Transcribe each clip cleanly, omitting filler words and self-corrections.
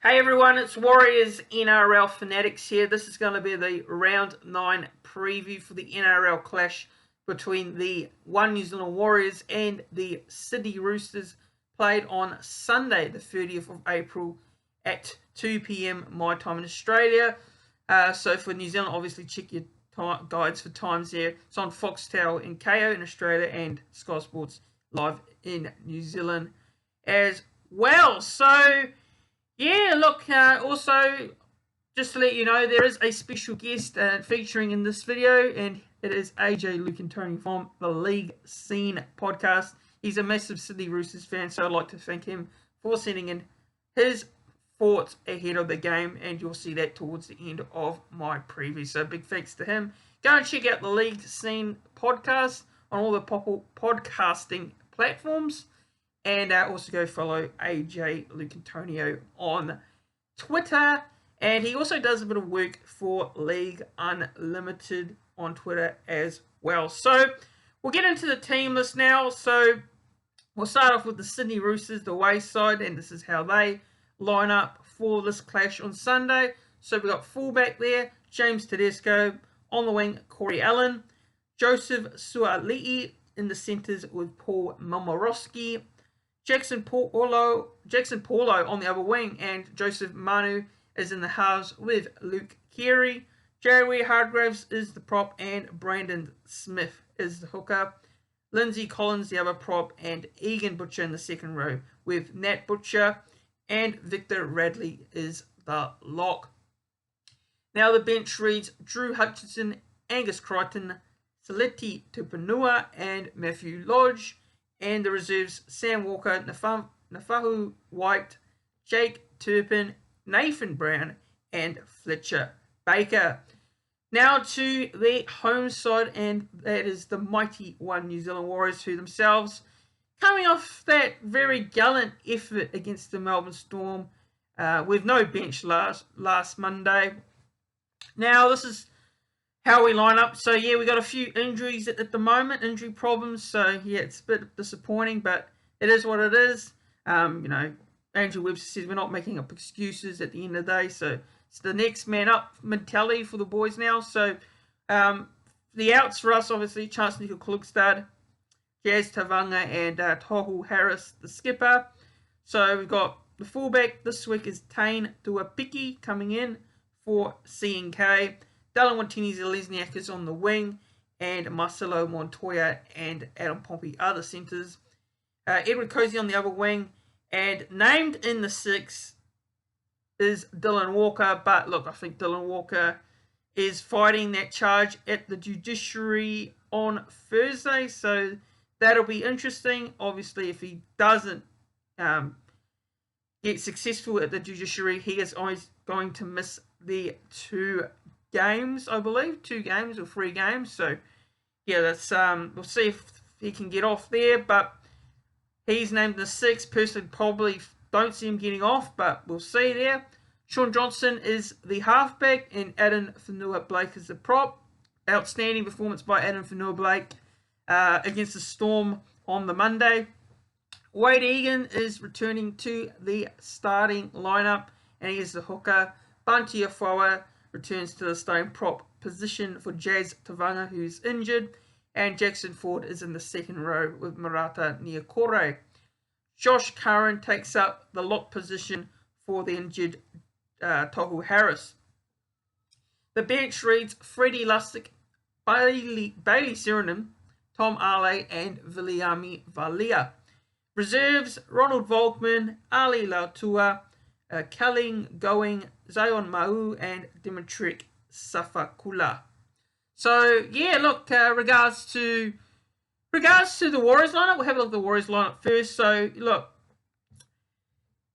Hey everyone, it's Warriors NRL Fanatics here. This is going to be the Round 9 preview for the NRL clash between the One New Zealand Warriors and the Sydney Roosters, played on Sunday, the 30th of April at 2 p.m. my time in Australia. So for New Zealand, obviously check your guides for times there. It's on Foxtel in KO in Australia and Sky Sports Live in New Zealand as well. So yeah, look, also, just to let you know, there is a special guest featuring in this video, and it is AJ, Luke and Tony from the League Scene podcast. He's a massive Sydney Roosters fan, so I'd like to thank him for sending in his thoughts ahead of the game, and you'll see that towards the end of my preview. So big thanks to him. Go and check out the League Scene podcast on all the podcasting platforms. And also go follow AJ Luke Antonio on Twitter. And he also does a bit of work for League Unlimited on Twitter as well. So we'll get into the team list now. So we'll start off with the Sydney Roosters, the away side. And this is how they line up for this clash on Sunday. So we've got fullback there, James Tedesco. On the wing, Corey Allen. Joseph Suali'i in the centres with Paul Momorowski. Jackson Paulo on the other wing, and Joseph Manu is in the halves with Luke Keary. Jerry Hargraves is the prop, and Brandon Smith is the hooker. Lindsay Collins the other prop, and Egan Butcher in the second row with Nat Butcher, and Victor Radley is the lock. Now the bench reads Drew Hutchinson, Angus Crichton, Saleti Tupanua, and Matthew Lodge. And the reserves, Sam Walker, Nafahu White, Jake Turpin, Nathan Brown, and Fletcher Baker. Now to the home side, and that is the mighty One New Zealand Warriors, who themselves, coming off that very gallant effort against the Melbourne Storm, with no bench last Monday. Now this is how we line up. So yeah, we got a few injuries at the moment, injury problems. So yeah, it's a bit disappointing, but it is what it is. Andrew Webster says we're not making up excuses at the end of the day. So it's the next man up mentality for the boys now. So the outs for us, obviously, Chance Nicoll-Klugstad, Jazz Tavanga, and Tohu Harris, the skipper. So we've got the fullback this week is Tane Tuapiki coming in for C&K. Dallin Watini-Zelezniak is on the wing, and Marcelo Montoya and Adam Pompey are the centres. Edward Cozy on the other wing, and named in the six is Dylan Walker. But look, I think Dylan Walker is fighting that charge at the judiciary on Thursday, so that'll be interesting. Obviously, if he doesn't get successful at the judiciary, he is always going to miss the 2 games, I believe, 2 games or 3 games. So yeah, that's we'll see if he can get off there, but he's named the 6. Personally, probably don't see him getting off, but we'll see there. Sean Johnson is the halfback, and Adam Whanua-Blake is the prop. Outstanding performance by Adam Whanua-Blake against the Storm on the Monday. Wade Egan is returning to the starting lineup, and he is the hooker. Bunty Afoa returns to the starting prop position for Jazz Tavanga, who's injured, and Jackson Ford is in the second row with Marata Niokore. Josh Curran takes up the lock position for the injured Tohu Harris. The bench reads Freddie Lustick, Bailey Serenum, Tom Ale, and Viliami Valia. Reserves Ronald Volkman, Ali Lautua, Kalling Going, Zion Mau, and Dimitrik Safakula. So yeah, look, regards to the Warriors lineup, we'll have a look at the Warriors lineup first. So look,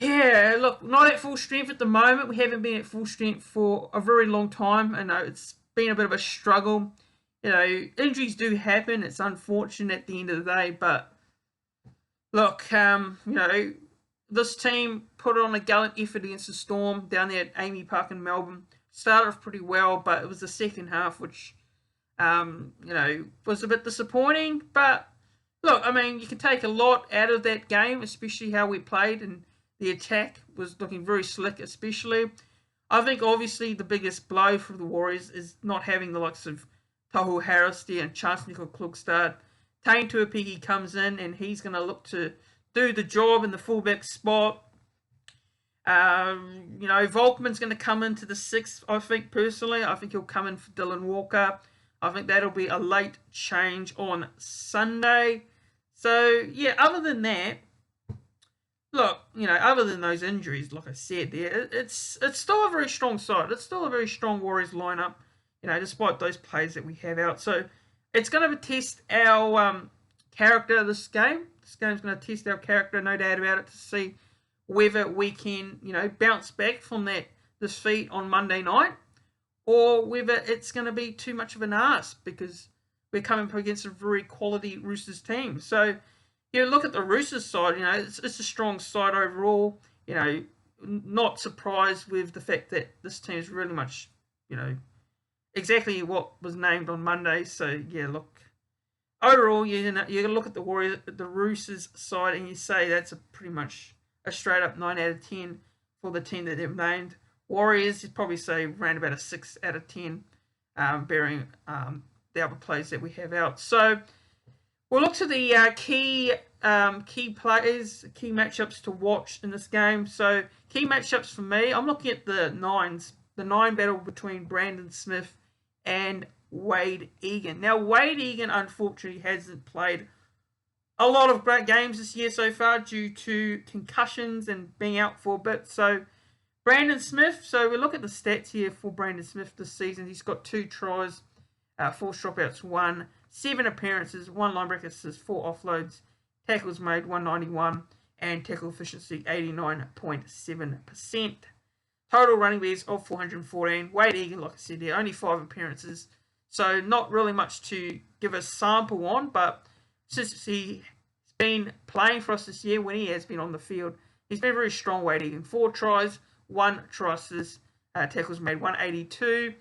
not at full strength at the moment. We haven't been at full strength for a very long time. I know it's been a bit of a struggle. Injuries do happen. It's unfortunate at the end of the day, but look, this team put on a gallant effort against the Storm down there at Amy Park in Melbourne. Started off pretty well, but it was the second half which, was a bit disappointing. But look, I mean, you can take a lot out of that game, especially how we played, and The attack was looking very slick, especially. I think obviously the biggest blow for the Warriors is not having the likes of Tohu Harris there and Chance Klugstad. Tane Tuapiki comes in and he's going to look to do the job in the fullback spot. Volkman's going to come into the sixth, I think, personally. I think he'll come in for Dylan Walker. I think that'll be a late change on Sunday. So, yeah, other than that, look, other than those injuries, like I said there, it's still a very strong side. It's still a very strong Warriors lineup, despite those players that we have out. So, it's going to test our character this game. This game's going to test our character, no doubt about it, to see whether we can, bounce back from that defeat on Monday night, or whether it's going to be too much of an arse because we're coming up against a very quality Roosters team. So, look at the Roosters side. It's a strong side overall. Not surprised with the fact that this team is really much, exactly what was named on Monday. So, yeah, look, overall, you look at the Roosters side, and you say that's pretty much a straight up 9 out of 10 for the team that they've named. Warriors, you'd probably say around about a 6 out of 10, bearing the other players that we have out. So we'll look to the key players, key matchups to watch in this game. So key matchups for me, I'm looking at the 9s, the 9 battle between Brandon Smith and Wade Egan. Now, Wade Egan, unfortunately, hasn't played a lot of great games this year so far due to concussions and being out for a bit. So, Brandon Smith, so we look at the stats here for Brandon Smith this season. He's got 2 tries, 4 dropouts, 1, 7 appearances, 1 line break assist, 4 offloads, tackles made 191, and tackle efficiency 89.7%. Total running beats of 414. Wade Egan, like I said, there only 5 appearances, so not really much to give a sample on, but since he's been playing for us this year, when he has been on the field, he's been very strong. Wade Egan, 4 tries, 1 try assist, tackles made 182,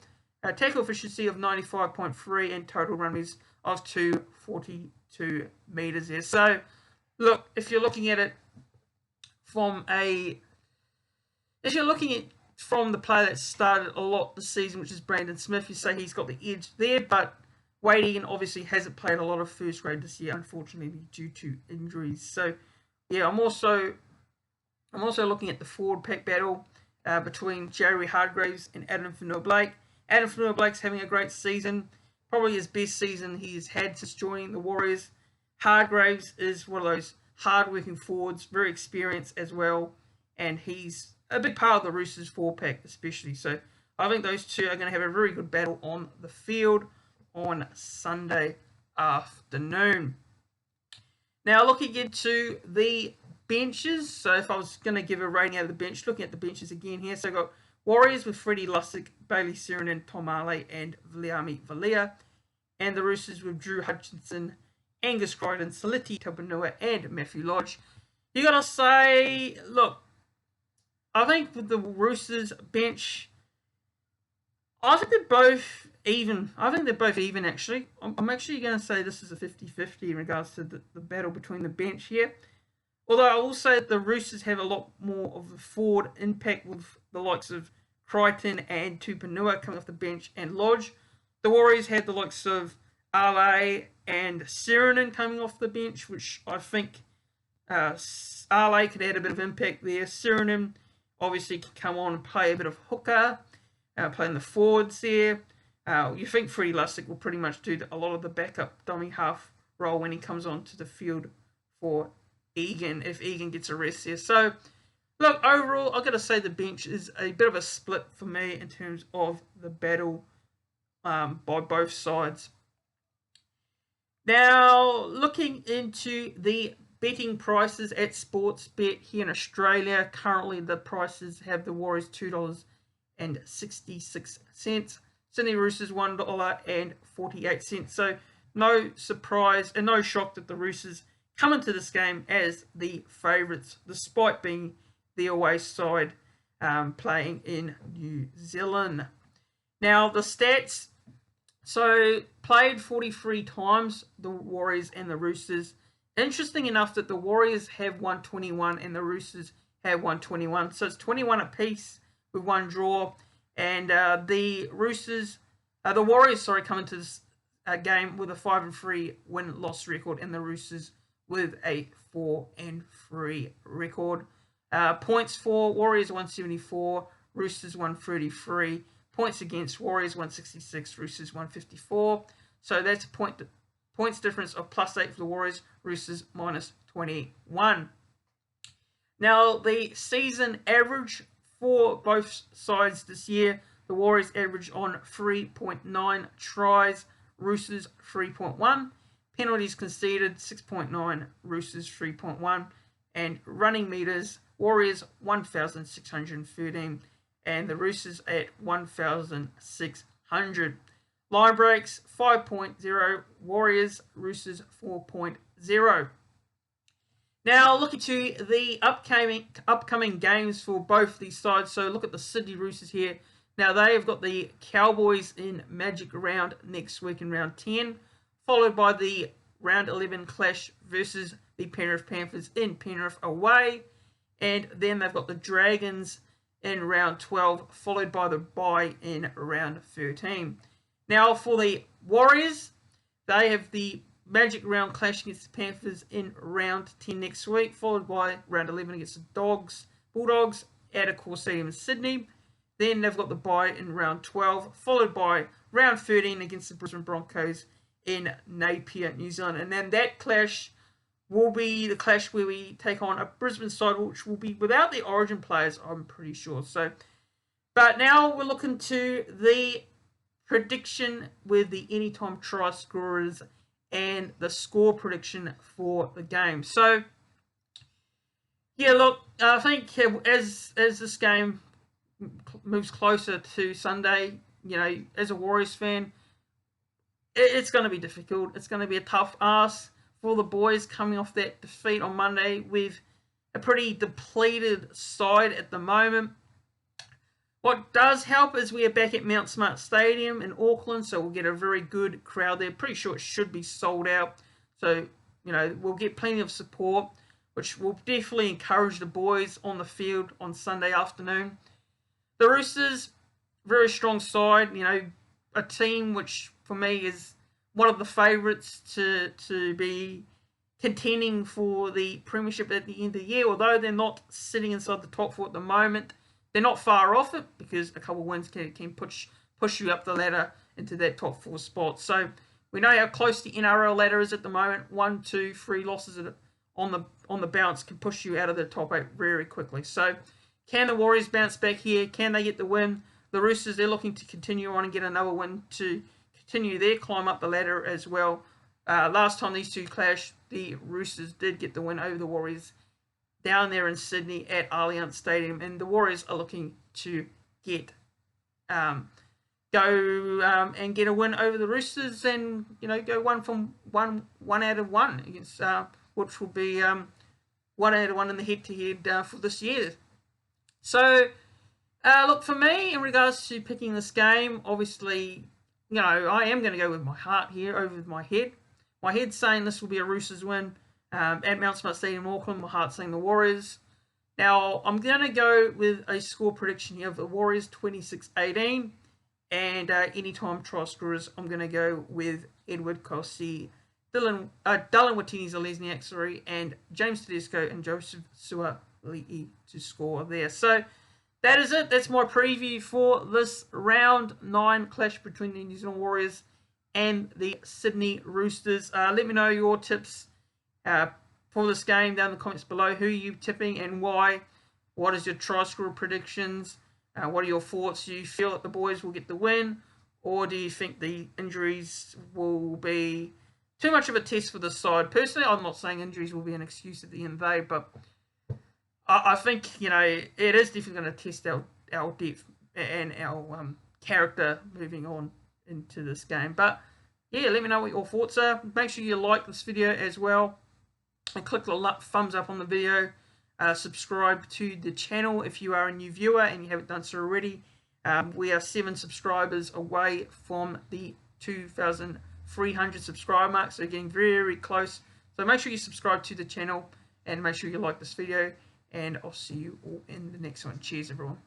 tackle efficiency of 95.3, and total runs of 242 meters there. So, look, if you're looking at it from the player that started a lot this season, which is Brandon Smith, you say he's got the edge there, but Wade Egan obviously hasn't played a lot of first grade this year, unfortunately, due to injuries. So, yeah, I'm also looking at the forward pack battle between Jerry Hargraves and Adam Fanua-Blake. Adam Fanua-Blake's having a great season, probably his best season he's had since joining the Warriors. Hargraves is one of those hard-working forwards, very experienced as well, and he's a big part of the Roosters forward pack especially. So, I think those two are going to have a very good battle on the field on Sunday afternoon. Now, looking into the benches. So, if I was going to give a rating out of the bench, looking at the benches again here. So, I've got Warriors with Freddie Lussick, Bailey Sirinen, Tom Ale, and Viliami Valia. And the Roosters with Drew Hutchinson, Angus Crichton, Saliti Tabanua, and Matthew Lodge. You got to say, look, I think with the Roosters bench, I think they're both even. Actually. I'm actually going to say this is a 50-50 in regards to the battle between the bench here. Although I will say that the Roosters have a lot more of the forward impact with the likes of Crichton and Tupanua coming off the bench and Lodge. The Warriors had the likes of Ale and Sirinen coming off the bench, which I think Ale could add a bit of impact there. Sirinen obviously can come on and play a bit of hooker, playing the forwards there. You think Freddie Lussick will pretty much do a lot of the backup dummy half role when he comes onto the field for Egan, if Egan gets a rest there. So, look, overall, I've got to say the bench is a bit of a split for me in terms of the battle by both sides. Now, looking into the betting prices at Sportsbet here in Australia, currently the prices have the Warriors $2.66, Sydney Roosters $1.48. So no surprise and no shock that the Roosters come into this game as the favourites, despite being the away side playing in New Zealand. Now the stats. So played 43 times, the Warriors and the Roosters. Interesting enough that the Warriors have 121 and the Roosters have won 21. So it's 21 apiece with one draw. And the Warriors, come into this game with a 5-3 win-loss record, and the Roosters with a 4-3 record. Points for Warriors 174, Roosters 133. Points against Warriors 166, Roosters 154. So that's a points difference of +8 for the Warriors, Roosters -21. Now the season average for both sides this year, the Warriors average on 3.9 tries, Roosters 3.1. Penalties conceded 6.9, Roosters 3.1. And running meters, Warriors 1,613 and the Roosters at 1,600. Line breaks 5.0, Warriors, Roosters 4.0. Now looking to the upcoming games for both these sides. So look at the Sydney Roosters here. Now they have got the Cowboys in Magic Round next week in round 10, followed by the round 11 clash versus the Penrith Panthers in Penrith away, and then they've got the Dragons in round 12, followed by the bye in round 13. Now for the Warriors, they have the Magic Round clash against the Panthers in round 10 next week, followed by round 11 against the Bulldogs at Accor Stadium in Sydney. Then they've got the bye in round 12, followed by round 13 against the Brisbane Broncos in Napier, New Zealand. And then that clash will be the clash where we take on a Brisbane side, which will be without the Origin players, I'm pretty sure. But now we're looking to the prediction with the anytime try scorers and the score prediction for the game. So, yeah, look, I think as this game moves closer to Sunday, as a Warriors fan, it's going to be difficult. It's going to be a tough ask for the boys coming off that defeat on Monday with a pretty depleted side at the moment. What does help is we are back at Mount Smart Stadium in Auckland, so we'll get a very good crowd there. Pretty sure it should be sold out. So, we'll get plenty of support, which will definitely encourage the boys on the field on Sunday afternoon. The Roosters, very strong side, a team which for me is one of the favourites to be contending for the premiership at the end of the year. Although they're not sitting inside the top four at the moment, they're not far off it because a couple of wins can push you up the ladder into that top four spot. So we know how close the NRL ladder is at the moment. 1, 2, 3 losses on the bounce can push you out of the top 8 very quickly. So can the Warriors bounce back here? Can they get the win? The Roosters, they're looking to continue on and get another win to continue their climb up the ladder as well. Last time these two clashed, the Roosters did get the win over the Warriors down there in Sydney at Allianz Stadium, and the Warriors are looking to get and get a win over the Roosters, and go one out of one against which will be 1 out of 1 in the head-to-head for this year. So look, for me in regards to picking this game, obviously I am going to go with my heart here over my head. My head's saying this will be a Roosters win. At Mount Smart Stadium in Auckland, my heart's saying the Warriors. Now, I'm going to go with a score prediction here of the Warriors 26-18. And anytime try scorers, I'm going to go with Edward Kossi, Dallin Watene-Zelezniak, and James Tedesco and Joseph Suali'i to score there. So, that is it. That's my preview for this round 9 clash between the New Zealand Warriors and the Sydney Roosters. Let me know your tips for this game down in the comments below. Who are you tipping and why? What is your try scorer predictions? What are your thoughts? Do you feel that the boys will get the win? Or do you think the injuries will be too much of a test for the side? Personally, I'm not saying injuries will be an excuse at the end of the day, but I think, it is definitely going to test our depth and our character moving on into this game. But, yeah, let me know what your thoughts are. Make sure you like this video as well. And click the thumbs up on the video. Subscribe to the channel if you are a new viewer and you haven't done so already. We are 7 subscribers away from the 2,300 subscriber mark. So getting very close. So make sure you subscribe to the channel and make sure you like this video. and I'll see you all in the next one. Cheers, everyone.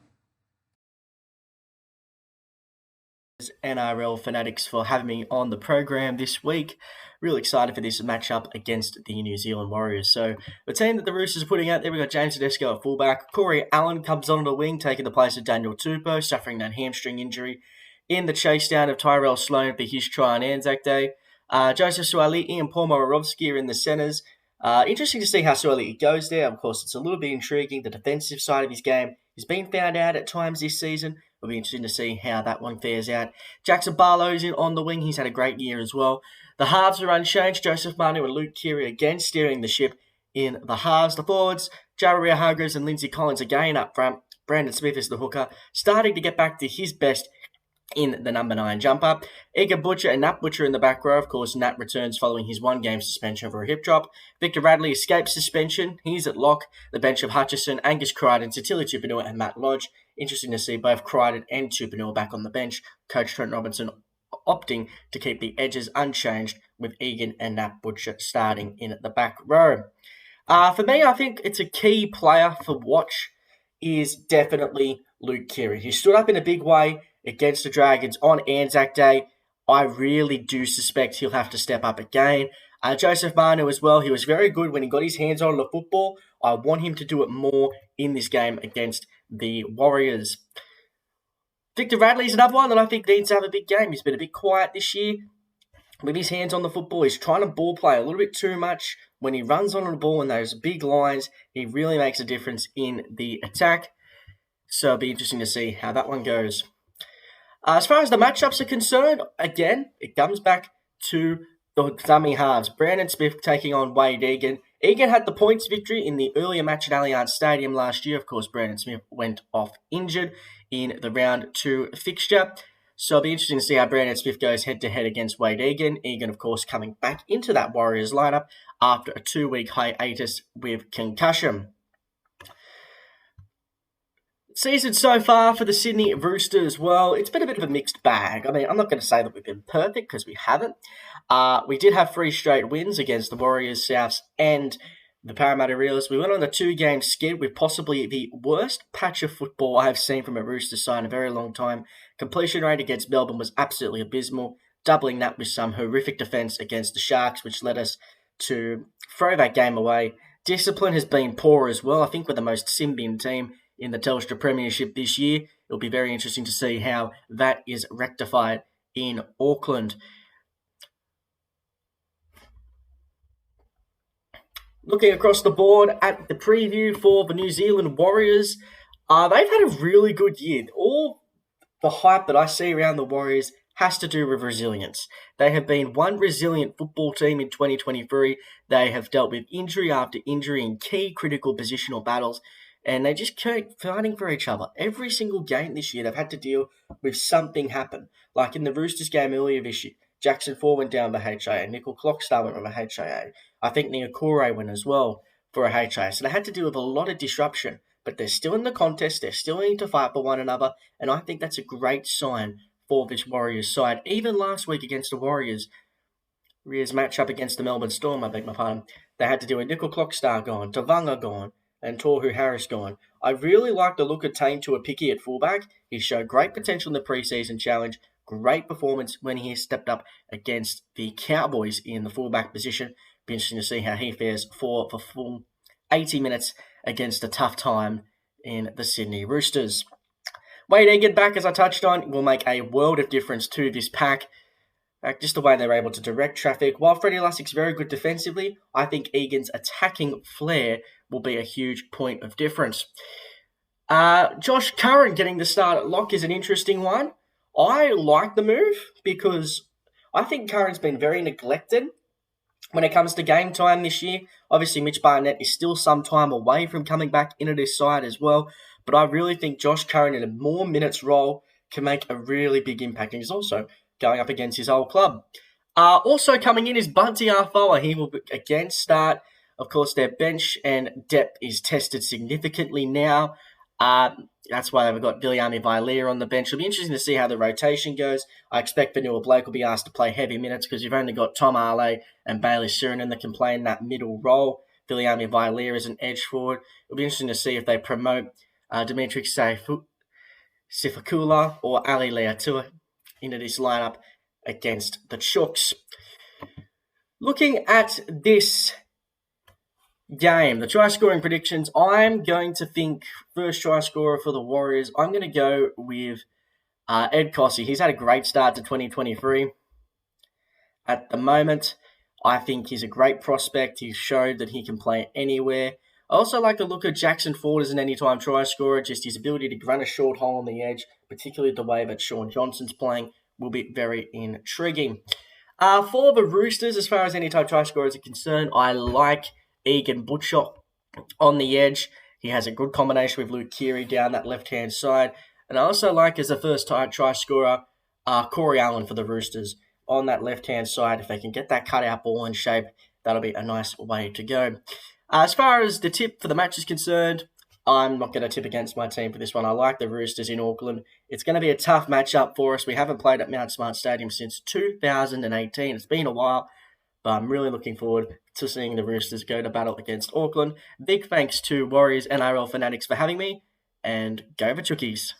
NRL Fanatics for having me on the program this week. Really excited for this matchup against the New Zealand Warriors. So the team that the Roosters are putting out there, we've got James Tedesco at fullback. Corey Allen comes on the wing, taking the place of Daniel Tupou, suffering that hamstring injury in the chase down of Tyrell Sloan for his try on Anzac Day. Joseph Suaalii and Paul Momirovski are in the centres. Interesting to see how Suaalii goes there. Of course, it's a little bit intriguing. The defensive side of his game has been found out at times this season. It'll be interesting to see how that one fares out. Jackson Barlow's in on the wing. He's had a great year as well. The halves are unchanged. Joseph Manu and Luke Keary again steering the ship in the halves. The forwards, Jared Hargreaves and Lindsay Collins again up front. Brandon Smith is the hooker, starting to get back to his best in the number 9 jumper. Egan Butcher and Nat Butcher in the back row. Of course, Nat returns following his 1-game suspension for a hip drop. Victor Radley escapes suspension. He's at lock. The bench of Hutchison, Angus Crichton, Titili Tupanua and Matt Lodge. Interesting to see both Crichton and Tupanua back on the bench. Coach Trent Robinson opting to keep the edges unchanged with Egan and Nat Butcher starting in the back row. For me, I think it's a key player for watch is definitely Luke Keary. He stood up in a big way against the Dragons on Anzac Day. I really do suspect he'll have to step up again. Joseph Manu as well. He was very good when he got his hands on the football. I want him to do it more in this game against the Warriors. Victor Radley's another one that I think needs to have a big game. He's been a bit quiet this year with his hands on the football. He's trying to ball play a little bit too much. When he runs on the ball in those big lines, he really makes a difference in the attack. So it'll be interesting to see how that one goes. As far as the matchups are concerned, again, it comes back to the dummy halves. Brandon Smith taking on Wade Egan. Egan had the points victory in the earlier match at Allianz Stadium last year. Of course, Brandon Smith went off injured in the round 2 fixture. So it'll be interesting to see how Brandon Smith goes head-to-head against Wade Egan. Egan, of course, coming back into that Warriors lineup after a 2-week hiatus with concussion. Season so far for the Sydney Roosters, well, it's been a bit of a mixed bag. I mean, I'm not going to say that we've been perfect because we haven't. We did have 3 straight wins against the Warriors, Souths, and the Parramatta Reels. We went on a 2-game skid with possibly the worst patch of football I have seen from a Roosters side in a very long time. Completion rate against Melbourne was absolutely abysmal, doubling that with some horrific defence against the Sharks, which led us to throw that game away. Discipline has been poor as well. I think we're the most sin-bin team in the Telstra Premiership this year. It'll be very interesting to see how that is rectified in Auckland. Looking across the board at the preview for the New Zealand Warriors, they've had a really good year. All the hype that I see around the Warriors has to do with resilience. They have been one resilient football team in 2023. They have dealt with injury after injury in key critical positional battles, and they just keep fighting for each other. Every single game this year, they've had to deal with something happen. Like in the Roosters game earlier this year, Jackson 4 went down with HIA. Nickel Clockstar went with a HIA. I think Niokore went as well for a HIA. So they had to deal with a lot of disruption. But they're still in the contest. They're still in to fight for one another. And I think that's a great sign for this Warriors side. Even last week against the Warriors matchup against the Melbourne Storm, I beg my pardon, they had to deal with Nickel Clockstar gone, Tavanga gone, and Tohu Harris gone. I really like the look of Tane Tuapiki at fullback. He showed great potential in the preseason challenge. Great performance when he stepped up against the Cowboys in the fullback position. Be interesting to see how he fares for the full 80 minutes against a tough time in the Sydney Roosters. Wade Egan back, as I touched on, will make a world of difference to this pack. Just the way they're able to direct traffic. While Freddie Lussick's very good defensively, I think Egan's attacking flair will be a huge point of difference. Josh Curran getting the start at lock is an interesting one. I like the move because I think Curran's been very neglected when it comes to game time this year. Obviously, Mitch Barnett is still some time away from coming back into this side as well. But I really think Josh Curran in a more minutes role can make a really big impact. And he's also going up against his old club. Also coming in is Bunty Arfoa. He will again start. Of course, their bench and depth is tested significantly now. That's why they've got Viliami Vailea on the bench. It'll be interesting to see how the rotation goes. I expect Vanua Blake will be asked to play heavy minutes because you've only got Tom Ale and Bailey Surinam that can play in that middle role. Viliami Vilea as an edge forward. It'll be interesting to see if they promote Dimitri Sifakula or Ali Leatua into this lineup against the Chooks. Looking at this game, the try scoring predictions, I'm going to think first try scorer for the Warriors, I'm going to go with Ed Cossey. He's had a great start to 2023. At the moment, I think he's a great prospect. He's showed that he can play anywhere. I also like the look of Jackson Ford as an anytime try scorer. Just his ability to run a short hole on the edge, particularly the way that Sean Johnson's playing, will be very intriguing. For the Roosters, as far as anytime try scorers are concerned, I like Egan Butcher on the edge. He has a good combination with Luke Keary down that left-hand side. And I also like, as a first-time try scorer, Corey Allen for the Roosters on that left-hand side. If they can get that cut-out ball in shape, that'll be a nice way to go. As far as the tip for the match is concerned, I'm not going to tip against my team for this one. I like the Roosters in Auckland. It's going to be a tough matchup for us. We haven't played at Mount Smart Stadium since 2018. It's been a while, but I'm really looking forward to seeing the Roosters go to battle against Auckland. Big thanks to Warriors NRL Fanatics for having me, and go the Chookies.